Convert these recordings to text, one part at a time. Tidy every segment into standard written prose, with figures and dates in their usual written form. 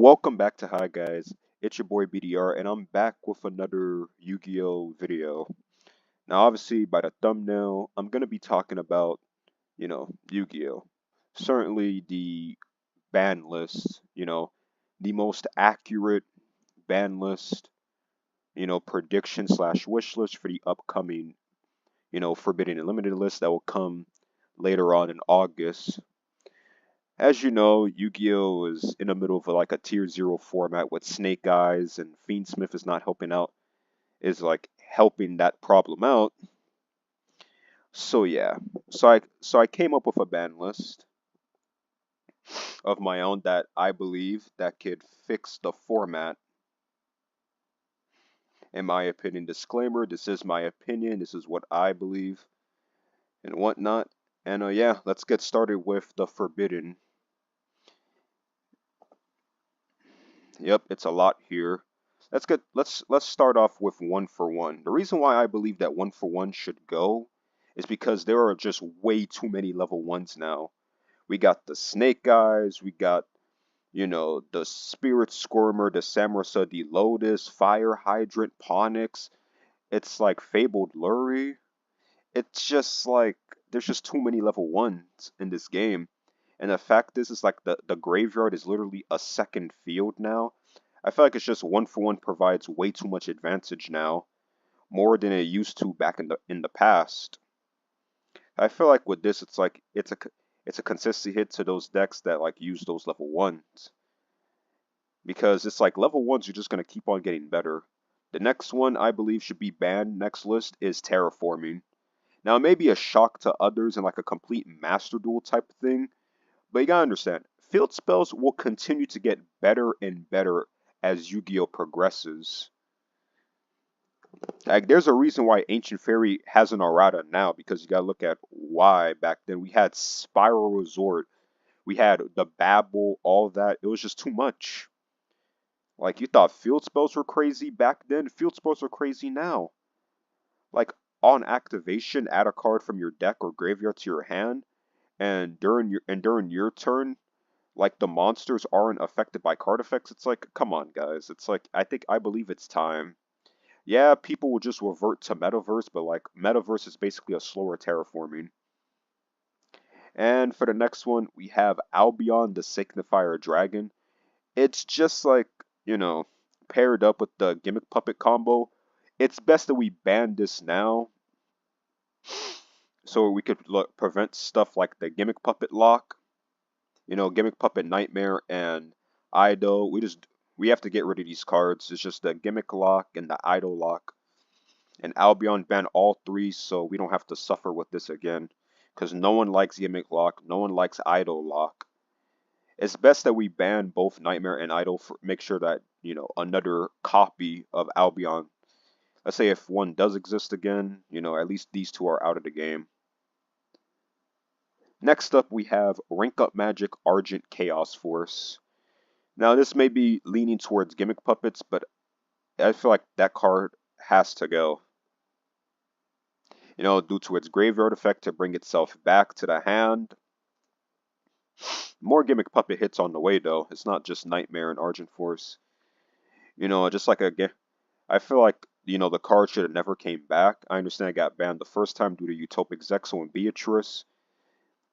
Welcome back to Hi Guys. It's your boy BDR, and I'm back with another Yu-Gi-Oh video. Now, obviously, by the thumbnail, I'm gonna be talking about, Yu-Gi-Oh. Certainly the ban list, the most accurate ban list, prediction slash wish list for the upcoming, Forbidden and Limited list that will come later on in August. As you know, Yu-Gi-Oh is in the middle of like a tier 0 format with Snake Eyes, and Fiendsmith is not helping out, is like helping that problem out. So yeah. So I came up with a ban list of my own that I believe that could fix the format. In my opinion, disclaimer, this is my opinion, this is what I believe and whatnot. And yeah, let's get started with the Forbidden. Yep, it's a lot here. Let's start off with 1-for-1. The reason why I believe that 1-for-1 should go is because there are just way too many level 1s now. We got the Snake Eyes, we got, the Spirit Squirmer, the Samurasa, the Lotus, Fire Hydrant, Ponix. It's like Fabled Lurie. It's just like there's just too many level 1s in this game. And the fact is like the graveyard is literally a second field now. I feel like it's just 1-for-1 provides way too much advantage now, more than it used to back in the past. I feel like with this, it's a consistency hit to those decks that like use those level 1s, because it's like level 1s you're just gonna keep on getting better. The next one I believe should be banned next list is terraforming. Now it may be a shock to others and like a complete master duel type thing, but you gotta understand, field spells will continue to get better and better as Yu-Gi-Oh progresses. Like, there's a reason why Ancient Fairy has an errata now, because you gotta look at why back then. We had Spiral Resort, we had the Babel, all that. It was just too much. Like, you thought field spells were crazy back then, field spells are crazy now. Like, on activation, add a card from your deck or graveyard to your hand, and during your turn, like the monsters aren't affected by card effects. It's like, come on, guys. It's like, I believe it's time. Yeah, people will just revert to Metaverse, but like Metaverse is basically a slower terraforming. And for the next one, we have Albion the Signifier Dragon. It's just like, paired up with the Gimmick Puppet combo. It's best that we ban this now so we could prevent stuff like the Gimmick Puppet lock. Gimmick Puppet Nightmare and Idol. We have to get rid of these cards. It's just the Gimmick Lock and the Idol Lock. And Albion ban all three, so we don't have to suffer with this again. Because no one likes Gimmick Lock, no one likes Idol Lock. It's best that we ban both Nightmare and Idol, make sure that, another copy of Albion. Let's say if one does exist again, at least these two are out of the game. Next up, we have Rank Up Magic Argent Chaos Force. Now, this may be leaning towards Gimmick Puppets, but I feel like that card has to go. Due to its graveyard effect to bring itself back to the hand. More Gimmick Puppet hits on the way, though. It's not just Nightmare and Argent Force. Just like I feel like, the card should have never came back. I understand it got banned the first time due to Utopic Zexo and Beatrice.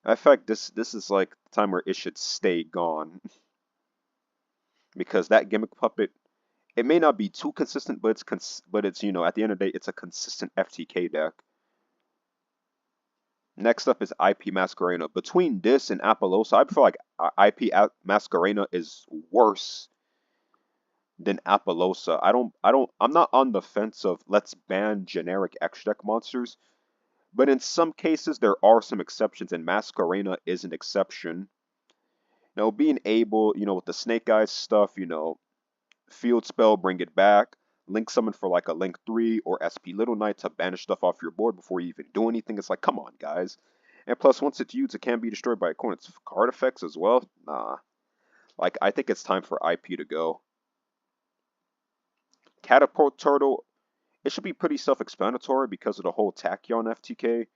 I feel like this is like the time where it should stay gone. Because that Gimmick Puppet, it may not be too consistent, but it's at the end of the day, it's a consistent FTK deck. Next up is IP Masquerena. Between this and Apollosa, I feel like IP Masquerena is worse than Apollosa. I'm not on the fence of let's ban generic X deck monsters, but in some cases there are some exceptions, and Masquerena is an exception. Being able, with the Snake Eyes stuff, field spell, bring it back, link summon for like a link 3 or SP Little Knight to banish stuff off your board before you even do anything. It's like, come on, guys. And plus, once it's used, it can be destroyed by opponent's card effects as well. Nah. Like, I think it's time for IP to go. Catapult Turtle, it should be pretty self-explanatory because of the whole Tachyon FTK,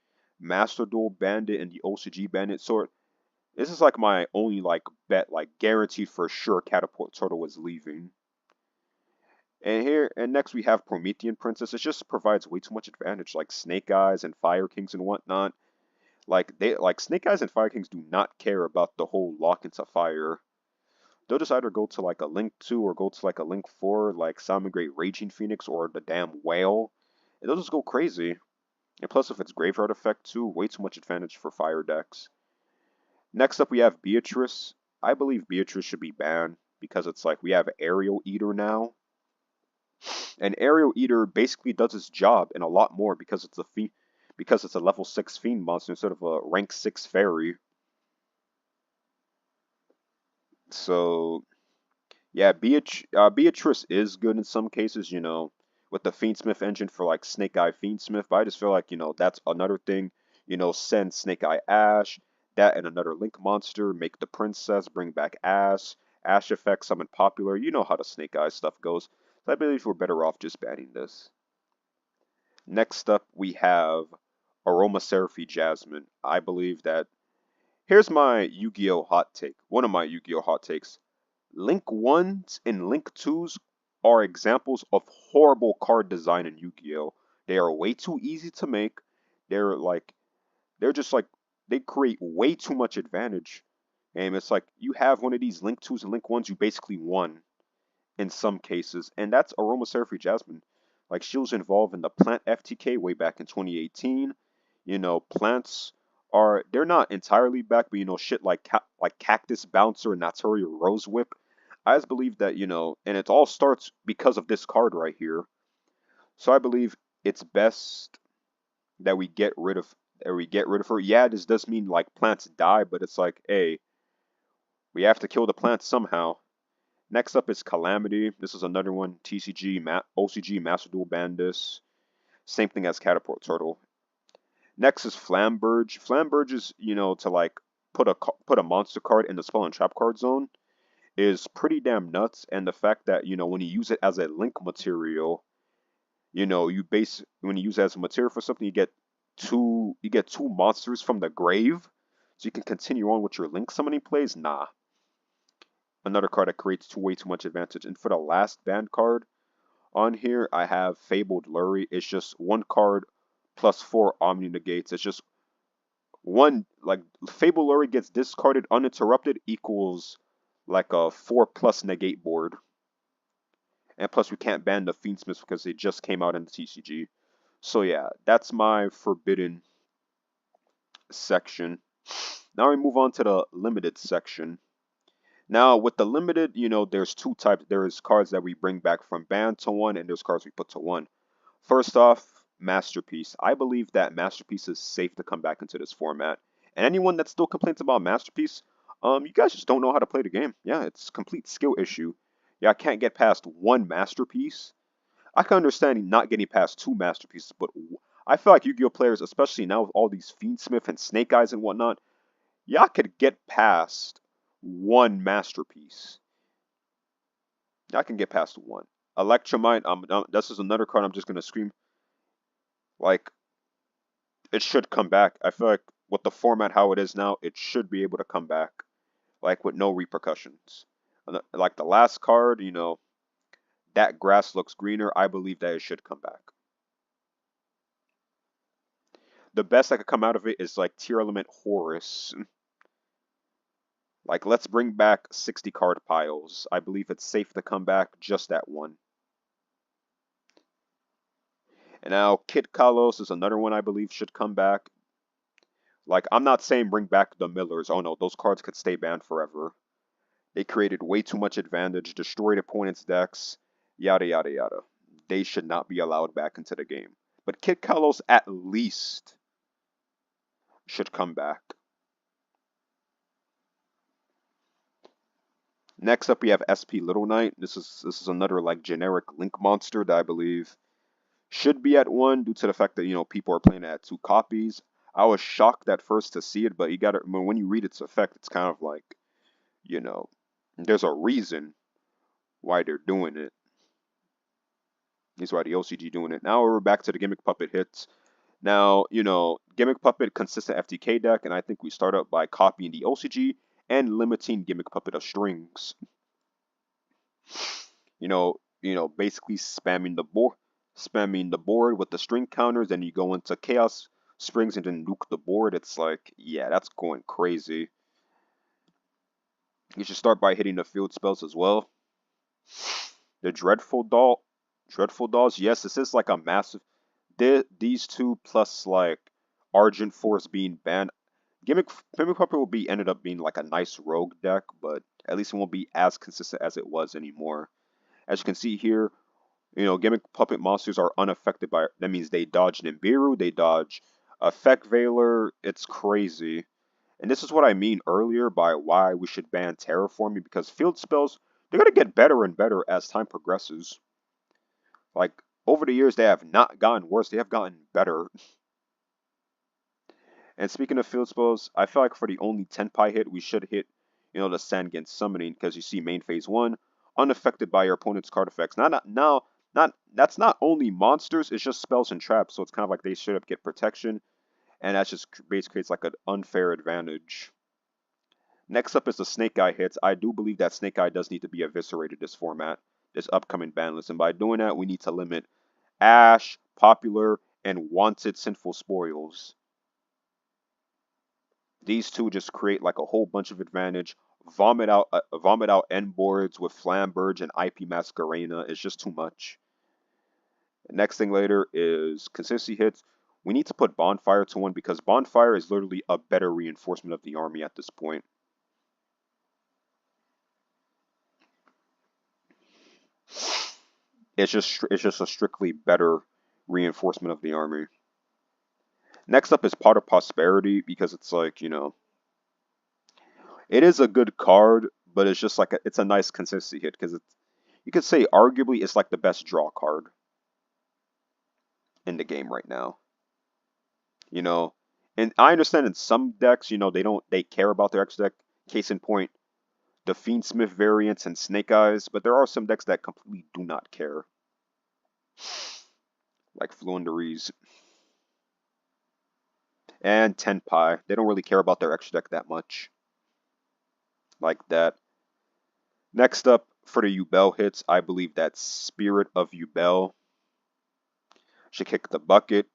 Master Duel Bandit, and the OCG Bandit sort. This is like my only like bet, like guaranteed for sure Catapult Turtle is leaving. And next we have Promethean Princess. It just provides way too much advantage, like Snake Eyes and Fire Kings and whatnot. Like Snake Eyes and Fire Kings do not care about the whole lock into fire. They'll just either go to like a Link 2 or go to like a Link 4, like Salmon Great Raging Phoenix or the damn Whale. And they'll just go crazy. And plus if it's Graveyard Effect too, way too much advantage for fire decks. Next up we have Beatrice. I believe Beatrice should be banned because it's like we have Aerial Eater now. And Aerial Eater basically does its job and a lot more because it's a level 6 fiend monster instead of a rank 6 fairy. So yeah, Beatrice is good in some cases, with the Fiendsmith engine for like Snake Eye Fiendsmith, but I just feel like, that's another thing. Send Snake Eye Ash, that and another Link monster, make the princess, bring back Ash effect, summon popular. You know how the Snake Eye stuff goes. So I believe we're better off just banning this. Next up, we have Aromatherapy Jasmine. I believe that. Here's my Yu-Gi-Oh hot take. One of my Yu-Gi-Oh hot takes. Link 1s and Link 2s are examples of horrible card design in Yu-Gi-Oh! They are way too easy to make. They're like, they're just like, they create way too much advantage. And it's like, you have one of these Link 2s and Link 1s, you basically won in some cases. And that's Aromatherapy Jasmine. Like, she was involved in the plant FTK way back in 2018. Plants they're not entirely back, but shit like Cactus Bouncer and Naturia Rose Whip. I just believe that, and it all starts because of this card right here. So I believe it's best that we get rid of her. Yeah, this does mean like plants die, but it's like, hey, we have to kill the plants somehow. Next up is Calamity. This is another one. OCG Master Duel Bandis. Same thing as Catapult Turtle. Next is Flamberge. Flamberge is, to like put a monster card in the spell and trap card zone is pretty damn nuts. And the fact that, when you use it as a link material, when you use it as a material for something, you get two monsters from the grave. So you can continue on with your link summoning plays. Nah. Another card that creates way too much advantage. And for the last banned card on here, I have Fabled Lurie. It's just one card plus 4 Omni Negates. It's just one, like, Fabled Lurie gets discarded uninterrupted equals like a 4+ negate board. And plus we can't ban the Fiendsmiths because they just came out in the TCG. So yeah, that's my forbidden section. Now we move on to the limited section. Now with the limited, there's two types. There's cards that we bring back from ban to 1, and there's cards we put to 1. First off, Masterpiece. I believe that Masterpiece is safe to come back into this format. And anyone that still complains about Masterpiece, you guys just don't know how to play the game. Yeah, it's a complete skill issue. Yeah, I can't get past 1 Masterpiece. I can understand not getting past 2 Masterpieces, but I feel like Yu-Gi-Oh players, especially now with all these Fiendsmith and Snake Eyes and whatnot, y'all could get past 1 Masterpiece. I can get past 1. Electromite, this is another card I'm just going to scream. Like, it should come back. I feel like with the format how it is now, it should be able to come back. Like, with no repercussions. Like the last card, that grass looks greener. I believe that it should come back. The best that could come out of it is like Tier Element Horus. Like, let's bring back 60 card piles. I believe it's safe to come back just at 1. And now Kid Kalos is another one I believe should come back. Like, I'm not saying bring back the Millers. Oh no, those cards could stay banned forever. They created way too much advantage, destroyed opponents' decks, yada yada yada. They should not be allowed back into the game. But Kid Kalos at least should come back. Next up we have SP Little Knight. This is another like generic link monster that I believe should be at 1 due to the fact that people are playing it at 2 copies. I was shocked at first to see it, but when you read its effect, it's kind of like, there's a reason why they're doing it. That's why the OCG doing it. Now we're back to the gimmick puppet hits. Now, Gimmick Puppet consistent FTK deck, and I think we start up by copying the OCG and limiting Gimmick Puppet of strings. Basically spamming the board with the string counters, and you go into Chaos Springs and then nuke the board. It's like, yeah, that's going crazy. You should start by hitting the field spells as well. The Dreadful Dolls. Yes, this is like a massive. These two plus like Argent Force being banned. Gimmick Puppet will be ended up being like a nice rogue deck, but at least it won't be as consistent as it was anymore. As you can see here, Gimmick Puppet monsters are unaffected by. That means they dodge Nibiru, they dodge Effect Veiler. It's crazy. And this is what I mean earlier by why we should ban Terraforming, because field spells, they're going to get better and better as time progresses. Like, over the years, they have not gotten worse, they have gotten better. And speaking of field spells, I feel like for the only 10 pi hit, we should hit, the Sandgen Summoning, because you see main phase 1, unaffected by your opponent's card effects. That's not only monsters, it's just spells and traps, so it's kind of like they straight up get protection, and that just basically creates like an unfair advantage. Next up is the Snake Eye hits. I do believe that Snake Eye does need to be eviscerated this format, this upcoming ban list, and by doing that, we need to limit Ash, Popular, and Wanted Sinful Spoils. These two just create like a whole bunch of advantage. Vomit out end boards with Flamberge and IP Masquerena is just too much. The next thing later is consistency hits. We need to put Bonfire to 1 because Bonfire is literally a better reinforcement of the army at this point. It's just a strictly better reinforcement of the army. Next up is Pot of Prosperity because it's like, it is a good card, but it's just like it's a nice consistency hit because you could say arguably it's like the best draw card in the game right now. And I understand in some decks, they care about their extra deck. Case in point, the Fiendsmith variants and Snake Eyes, but there are some decks that completely do not care. Like Fluendaries. And Tenpai. They don't really care about their extra deck that much. Like that. Next up, for the Yubel hits, I believe that Spirit of Yubel should kick the bucket.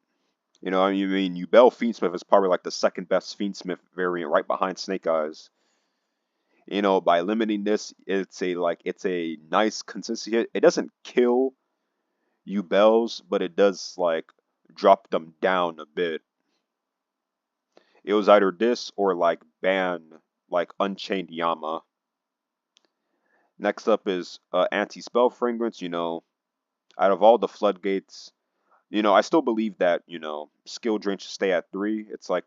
Yubel Fiendsmith is probably like the second best Fiendsmith variant right behind Snake Eyes. By limiting this, it's a nice consistency hit. It doesn't kill Yubels, but it does like drop them down a bit. It was either this or like ban like Unchained Yama. Next up is Anti-Spell Fragrance. Out of all the floodgates, I still believe that, Skill Drain should stay at 3. It's like,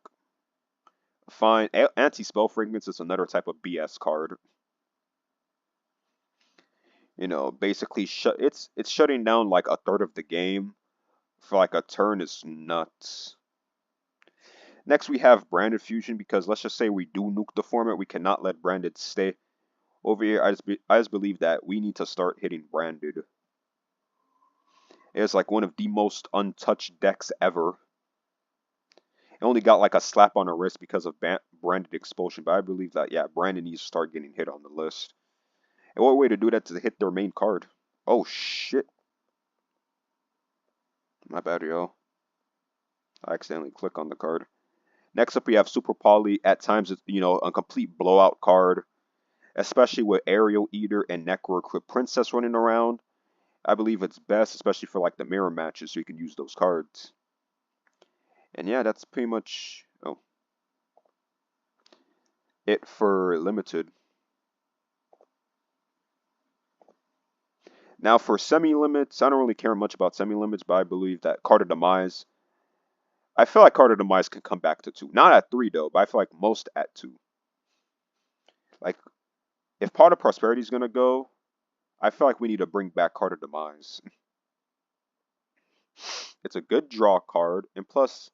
fine. Anti-Spell Fragrance is another type of BS card. Basically, it's shutting down like a third of the game for like a turn is nuts. Next, we have Branded Fusion because let's just say we do nuke the format. We cannot let Branded stay. Over here, I just believe that we need to start hitting Branded. It's like one of the most untouched decks ever. It only got like a slap on the wrist because of Branded Expulsion, but I believe that, yeah, Branded needs to start getting hit on the list. And what way to do that is to hit their main card. Oh, shit. My bad, yo. I accidentally click on the card. Next up, we have Super Poly. At times, it's, a complete blowout card, especially with Aerial Eater and Necro Equip Princess running around. I believe it's best, especially for like the mirror matches, so you can use those cards. And yeah, that's pretty much it for limited. Now for semi-limits, I don't really care much about semi-limits, but I believe that Card of Demise, I feel like Card of Demise can come back to 2. Not at 3 though, but I feel like most at 2. Like, if Pot of Prosperity is going to go, I feel like we need to bring back Card of Demise. It's a good draw card, and plus,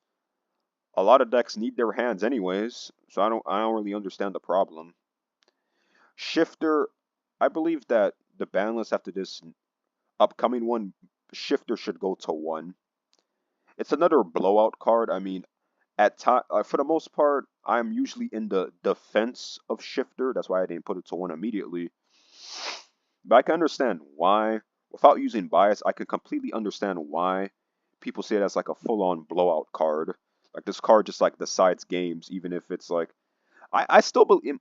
a lot of decks need their hands anyways, so I don't really understand the problem. Shifter, I believe that the ban list after this upcoming one, Shifter should go to 1. It's another blowout card. I mean, at time for the most part, I'm usually in the defense of Shifter. That's why I didn't put it to one immediately. But I can understand why, without using bias, I can completely understand why people say that's like a full-on blowout card. Like this card just like decides games, even if it's like I still believe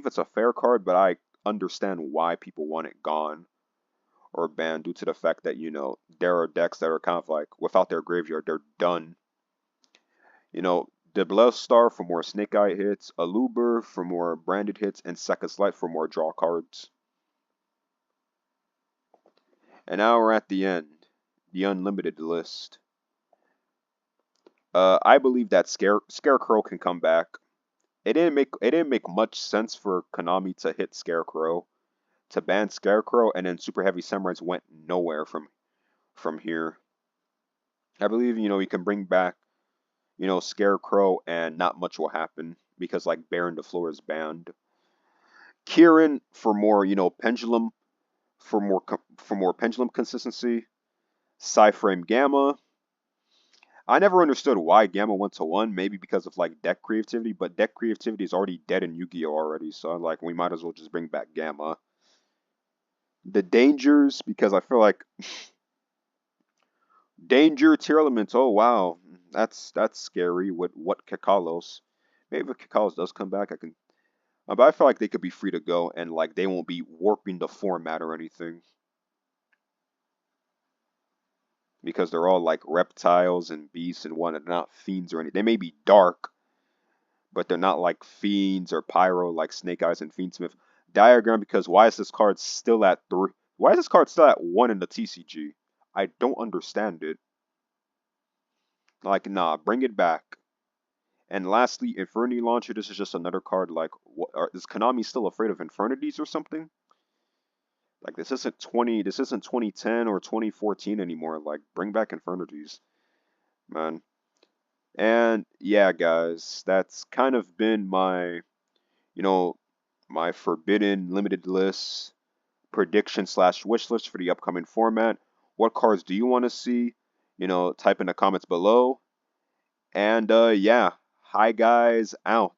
it's a fair card, but I understand why people want it gone or banned due to the fact that, there are decks that are kind of like without their graveyard, they're done. The Blessed Star for more Snake Eye hits, Aluber for more branded hits, and Second Light for more draw cards. And now we're at the end, the unlimited list. I believe that Scarecrow can come back. It didn't make much sense for Konami to hit Scarecrow, to ban Scarecrow, and then Super Heavy Samurais went nowhere from here. I believe you can bring back Scarecrow and not much will happen because like Baron the Floor is banned. Kieran for more pendulum for more pendulum consistency. Psyframe Gamma. I never understood why Gamma went to one. Maybe because of like deck creativity, but deck creativity is already dead in Yu-Gi-Oh already. So like we might as well just bring back Gamma. The dangers because I feel like danger tier elements. Oh wow, that's scary. With what Kakalos? Maybe if Kakalos does come back, I can. But I feel like they could be free to go and like they won't be warping the format or anything because they're all like reptiles and beasts and whatnot, not fiends or anything. They may be dark, but they're not like fiends or pyro like Snake Eyes and Fiendsmith. Diagram because why is this card still at 3? Why is this card still at 1 in the TCG? I don't understand it. Like, nah, bring it back. And lastly, Infernity Launcher. This is just another card. Like, is Konami still afraid of Infernities or something? Like, this isn't 20. This isn't 2010 or 2014 anymore. Like, bring back Infernities, man. And yeah, guys, that's kind of been you know, my forbidden limited list prediction slash wish list for the upcoming format. What cards do you want to see? Type in the comments below. And yeah, hi guys, out.